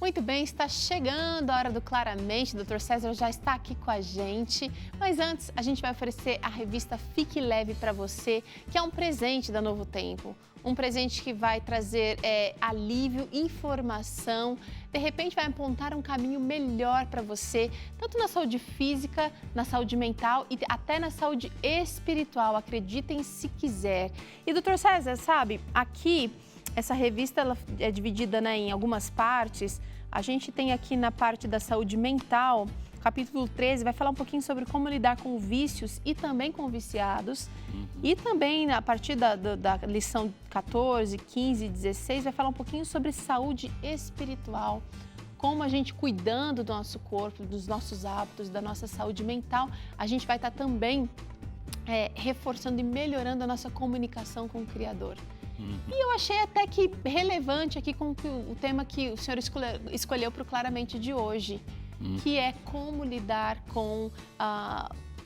Muito bem, está chegando a hora do Claramente. O Dr. César já está aqui com a gente. Mas antes, a gente vai oferecer a revista Fique Leve para você, que é um presente da Novo Tempo. Um presente que vai trazer alívio, informação, de repente vai apontar um caminho melhor para você, tanto na saúde física, na saúde mental e até na saúde espiritual. Acreditem se quiser. E, Dr. César, sabe, aqui, essa revista ela é dividida, né, em algumas partes. A gente tem aqui na parte da saúde mental, capítulo 13, vai falar um pouquinho sobre como lidar com vícios e também com viciados. E também, a partir da lição 14, 15 e 16, vai falar um pouquinho sobre saúde espiritual. Como a gente cuidando do nosso corpo, dos nossos hábitos, da nossa saúde mental, a gente vai estar também reforçando e melhorando a nossa comunicação com o Criador. E eu achei até que relevante aqui com o tema que o senhor escolheu para o Claramente de hoje, que é como lidar com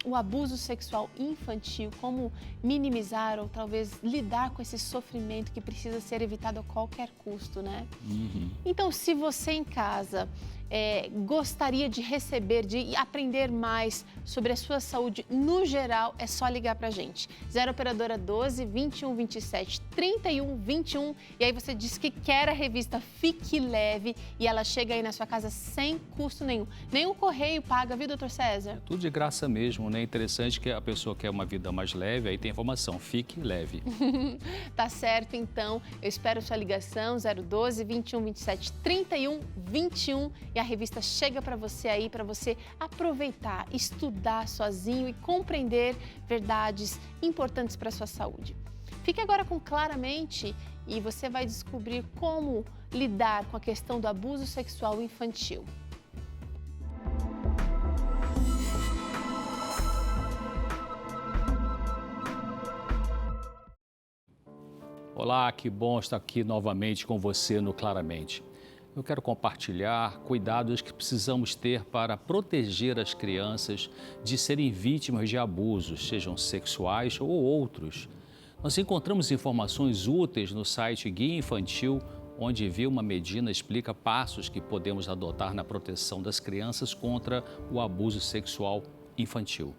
o abuso sexual infantil, como minimizar ou talvez lidar com esse sofrimento que precisa ser evitado a qualquer custo, né? Então, se você em casa gostaria de receber, de aprender mais sobre a sua saúde no geral, é só ligar pra gente. 0 operadora 12 21 27 31 21 e aí você diz que quer a revista Fique Leve e ela chega aí na sua casa sem custo nenhum. Nem o correio paga, viu, doutor César? Tudo de graça mesmo, né? Interessante que a pessoa quer uma vida mais leve, aí tem informação, Fique Leve. Tá certo, então. Eu espero sua ligação, 012 21 27 31 21 e a revista chega para você aí, para você aproveitar, estudar sozinho e compreender verdades importantes para a sua saúde. Fique agora com Claramente e você vai descobrir como lidar com a questão do abuso sexual infantil. Olá, que bom estar aqui novamente com você no Claramente. Eu quero compartilhar cuidados que precisamos ter para proteger as crianças de serem vítimas de abusos, sejam sexuais ou outros. Nós encontramos informações úteis no site Guia Infantil, onde Vilma Medina explica passos que podemos adotar na proteção das crianças contra o abuso sexual infantil.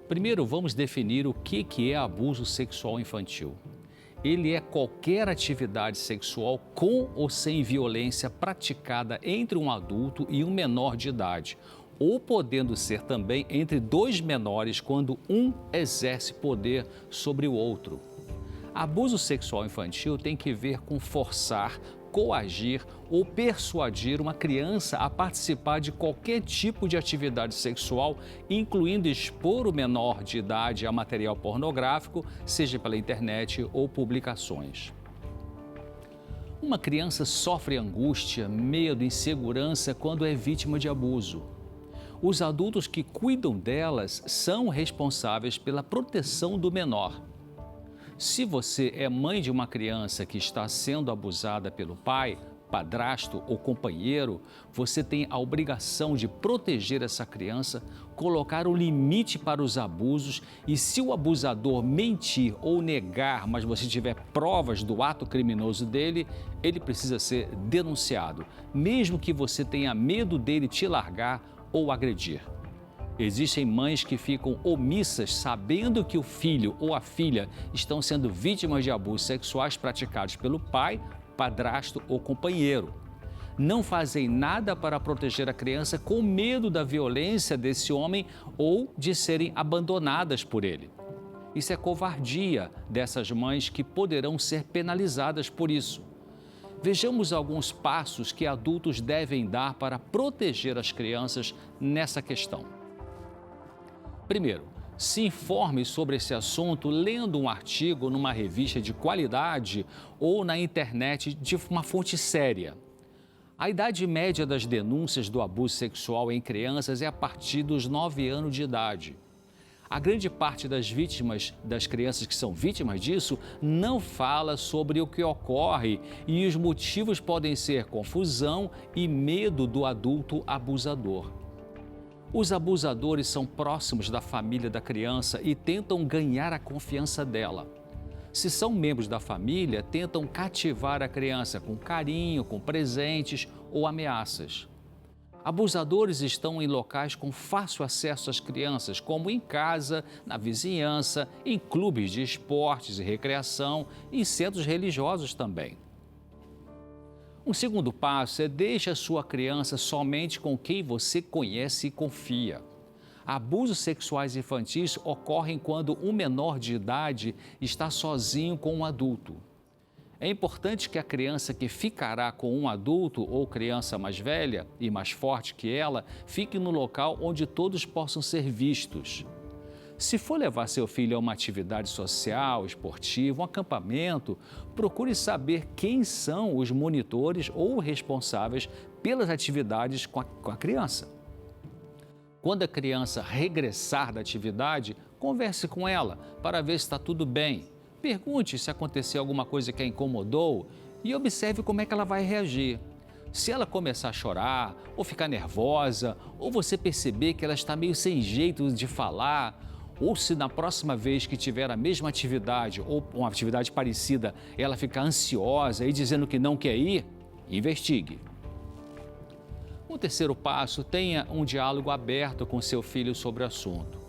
Primeiro, vamos definir o que é abuso sexual infantil. Ele é qualquer atividade sexual com ou sem violência praticada entre um adulto e um menor de idade, ou podendo ser também entre dois menores quando um exerce poder sobre o outro. Abuso sexual infantil tem que ver com forçar, coagir ou persuadir uma criança a participar de qualquer tipo de atividade sexual, incluindo expor o menor de idade a material pornográfico, seja pela internet ou publicações. Uma criança sofre angústia, medo, insegurança quando é vítima de abuso. Os adultos que cuidam delas são responsáveis pela proteção do menor. Se você é mãe de uma criança que está sendo abusada pelo pai, padrasto ou companheiro, você tem a obrigação de proteger essa criança, colocar um limite para os abusos e se o abusador mentir ou negar, mas você tiver provas do ato criminoso dele, ele precisa ser denunciado, mesmo que você tenha medo dele te largar ou agredir. Existem mães que ficam omissas sabendo que o filho ou a filha estão sendo vítimas de abusos sexuais praticados pelo pai, padrasto ou companheiro. Não fazem nada para proteger a criança com medo da violência desse homem ou de serem abandonadas por ele. Isso é covardia dessas mães que poderão ser penalizadas por isso. Vejamos alguns passos que adultos devem dar para proteger as crianças nessa questão. Primeiro, se informe sobre esse assunto lendo um artigo numa revista de qualidade ou na internet de uma fonte séria. A idade média das denúncias do abuso sexual em crianças é a partir dos 9 anos de idade. A grande parte das vítimas, das crianças que são vítimas disso, não fala sobre o que ocorre e os motivos podem ser confusão e medo do adulto abusador. Os abusadores são próximos da família da criança e tentam ganhar a confiança dela. Se são membros da família, tentam cativar a criança com carinho, com presentes ou ameaças. Abusadores estão em locais com fácil acesso às crianças, como em casa, na vizinhança, em clubes de esportes e recreação e em centros religiosos também. Um segundo passo é deixe a sua criança somente com quem você conhece e confia. Abusos sexuais infantis ocorrem quando um menor de idade está sozinho com um adulto. É importante que a criança que ficará com um adulto ou criança mais velha e mais forte que ela fique no local onde todos possam ser vistos. Se for levar seu filho a uma atividade social, esportiva, um acampamento, procure saber quem são os monitores ou responsáveis pelas atividades com a criança. Quando a criança regressar da atividade, converse com ela para ver se está tudo bem. Pergunte se aconteceu alguma coisa que a incomodou e observe como é que ela vai reagir. Se ela começar a chorar, ou ficar nervosa, ou você perceber que ela está meio sem jeito de falar, ou se na próxima vez que tiver a mesma atividade ou uma atividade parecida, ela ficar ansiosa e dizendo que não quer ir, investigue. O terceiro passo, tenha um diálogo aberto com seu filho sobre o assunto.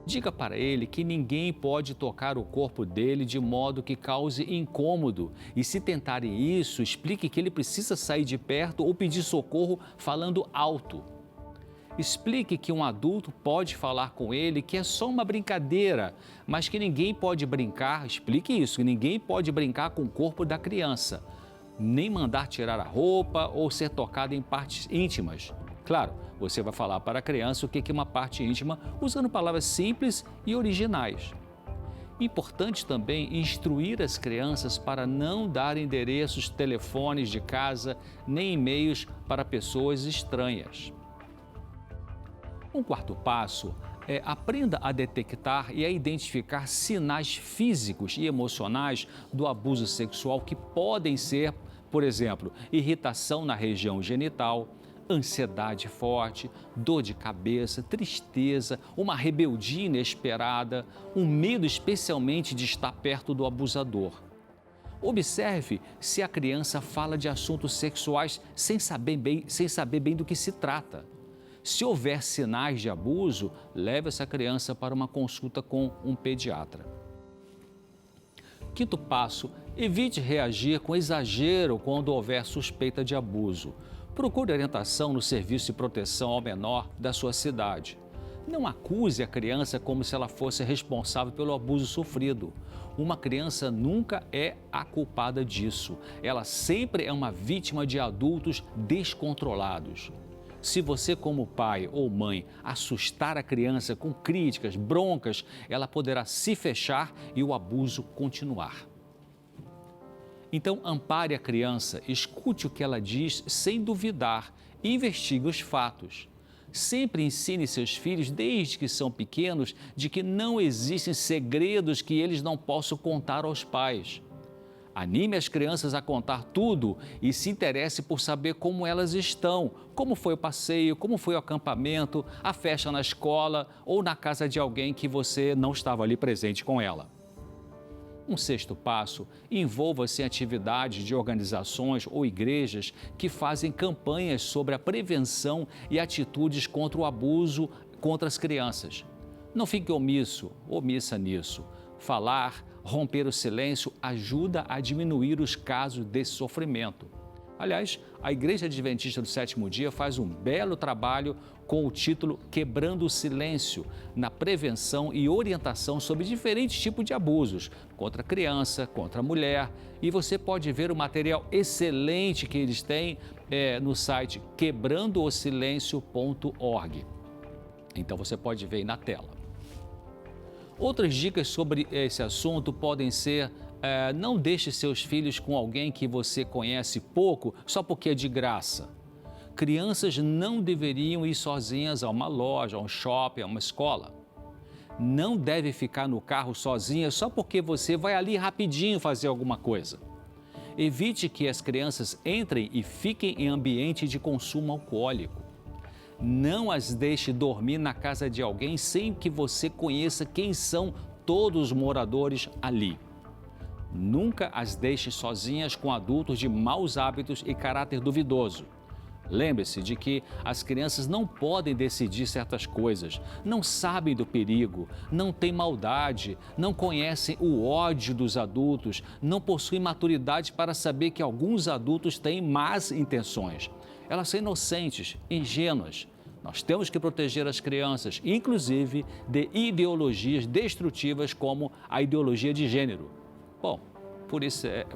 Diga para ele que ninguém pode tocar o corpo dele de modo que cause incômodo e, se tentarem isso, explique que ele precisa sair de perto ou pedir socorro falando alto. Explique que um adulto pode falar com ele que é só uma brincadeira, mas que ninguém pode brincar, explique isso, que ninguém pode brincar com o corpo da criança, nem mandar tirar a roupa ou ser tocado em partes íntimas. Claro, você vai falar para a criança o que é uma parte íntima usando palavras simples e originais. Importante também instruir as crianças para não dar endereços, telefones de casa, nem e-mails para pessoas estranhas. Um quarto passo é aprenda a detectar e a identificar sinais físicos e emocionais do abuso sexual que podem ser, por exemplo, irritação na região genital, ansiedade forte, dor de cabeça, tristeza, uma rebeldia inesperada, um medo especialmente de estar perto do abusador. Observe se a criança fala de assuntos sexuais sem saber bem do que se trata. Se houver sinais de abuso, leve essa criança para uma consulta com um pediatra. Quinto passo, evite reagir com exagero quando houver suspeita de abuso. Procure orientação no serviço de proteção ao menor da sua cidade. Não acuse a criança como se ela fosse responsável pelo abuso sofrido. Uma criança nunca é a culpada disso. Ela sempre é uma vítima de adultos descontrolados. Se você, como pai ou mãe, assustar a criança com críticas, broncas, ela poderá se fechar e o abuso continuar. Então, ampare a criança, escute o que ela diz sem duvidar e investigue os fatos. Sempre ensine seus filhos, desde que são pequenos, de que não existem segredos que eles não possam contar aos pais. Anime as crianças a contar tudo e se interesse por saber como elas estão, como foi o passeio, como foi o acampamento, a festa na escola ou na casa de alguém que você não estava ali presente com ela. Um sexto passo, envolva-se em atividades de organizações ou igrejas que fazem campanhas sobre a prevenção e atitudes contra o abuso contra as crianças. Não fique omissa nisso. Falar, romper o silêncio ajuda a diminuir os casos desse sofrimento. Aliás, a Igreja Adventista do Sétimo Dia faz um belo trabalho com o título Quebrando o Silêncio, na prevenção e orientação sobre diferentes tipos de abusos, contra a criança, contra a mulher. E você pode ver o material excelente que eles têm no site quebrandoosilencio.org. Então você pode ver aí na tela. Outras dicas sobre esse assunto podem ser: não deixe seus filhos com alguém que você conhece pouco só porque é de graça. Crianças não deveriam ir sozinhas a uma loja, a um shopping, a uma escola. Não deve ficar no carro sozinha só porque você vai ali rapidinho fazer alguma coisa. Evite que as crianças entrem e fiquem em ambiente de consumo alcoólico. Não as deixe dormir na casa de alguém sem que você conheça quem são todos os moradores ali. Nunca as deixe sozinhas com adultos de maus hábitos e caráter duvidoso. Lembre-se de que as crianças não podem decidir certas coisas, não sabem do perigo, não têm maldade, não conhecem o ódio dos adultos, não possuem maturidade para saber que alguns adultos têm más intenções. Elas são inocentes, ingênuas. Nós temos que proteger as crianças, inclusive de ideologias destrutivas como a ideologia de gênero. Bom,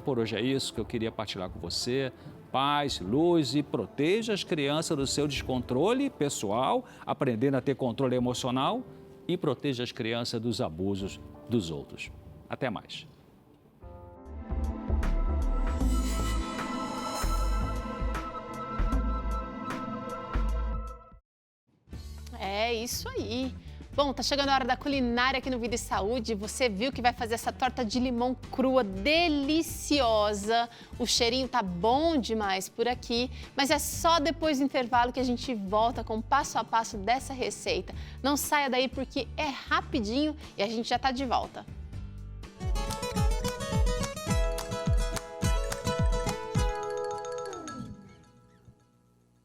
por hoje é isso que eu queria partilhar com você. Paz, luz e proteja as crianças do seu descontrole pessoal, aprendendo a ter controle emocional e proteja as crianças dos abusos dos outros. Até mais. É isso aí. Bom, tá chegando a hora da culinária aqui no Vida e Saúde. Você viu que vai fazer essa torta de limão crua deliciosa. O cheirinho tá bom demais por aqui, mas é só depois do intervalo que a gente volta com o passo a passo dessa receita. Não saia daí porque é rapidinho e a gente já tá de volta.